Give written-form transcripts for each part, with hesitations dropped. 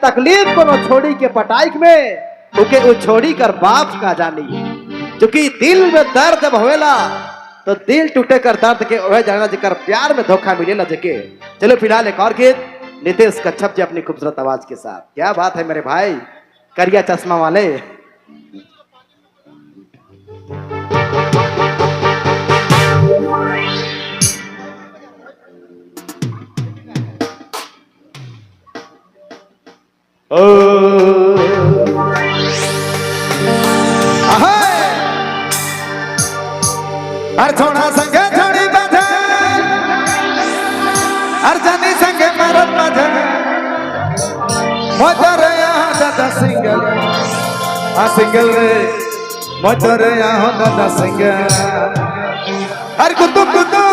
तकलीफ कोनो छोड़ी के पटाइक में उके वो छोड़ी कर बाप का जानी। क्योंकि दिल में दर्द जब होवेला तो दिल टूटे कर दर्द के वह जाना जेकर प्यार में धोखा मिलेला जके। चलो फिलहाल एक और गीत नितेश कच्छप जी अपनी खूबसूरत आवाज के साथ। क्या बात है मेरे भाई करिया चश्मा वाले। ओ हर छोड़ा संगे छोड़ी बाधा हर जानी संगे मरत बाधा मोटर यहाँ दादा सिंगल सिंगल रे मोटर यहाँ दादा सिंगल हर कुतुब कुतुब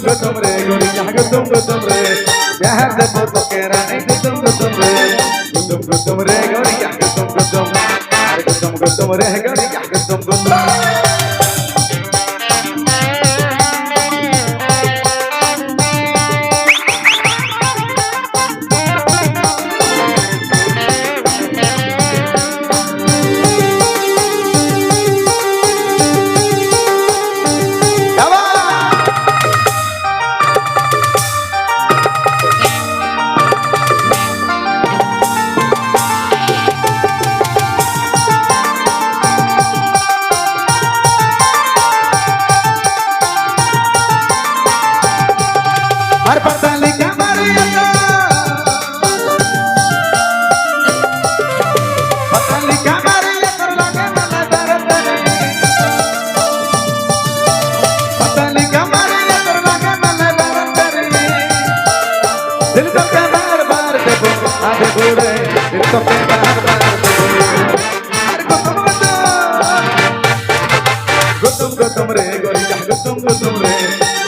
गुतुम रे गोरिया गुतुम रे प्यार दे तो केरा नहीं गुतुम रे गुतुम रे गोरिया गुतुम अरे गुतुम रे गोरिया गुतुम गुतुम रे गोरिया गुतुम रे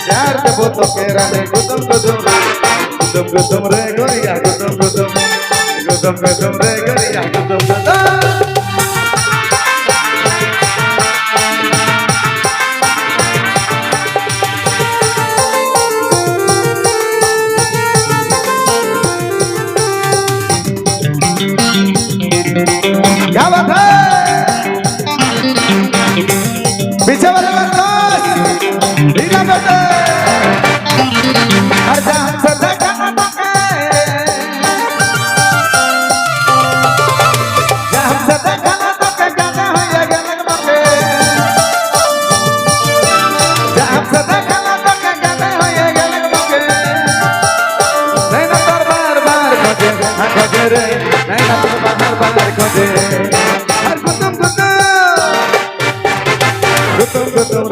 प्यार दे तो केरा नहीं गुतुम रे गोरिया गुतुम रे गोरिया गुतुम क्या बात है पीछे वाले बरसात ढीला बेटे हर जहां से देखा जहां से देखा तो गाना हो या गाना मके जहां से देखा तो गाना हो या गाना मके नहीं ना बार बार खोजे खोजे रे नहीं ना बार खोजे हर गुतुम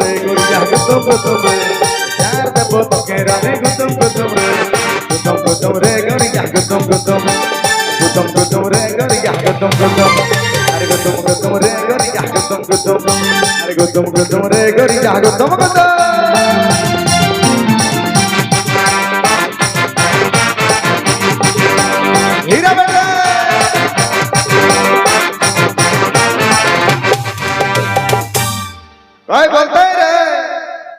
रे गोरिया गुतुम रे प्यार दे तो केरा नहीं गुतुम रे गोरिया गुतुम रे गोरिया गुतुम अरे गुतुम रे गोरिया गुतुम अरे गुतुम रे गोरिया गुतुम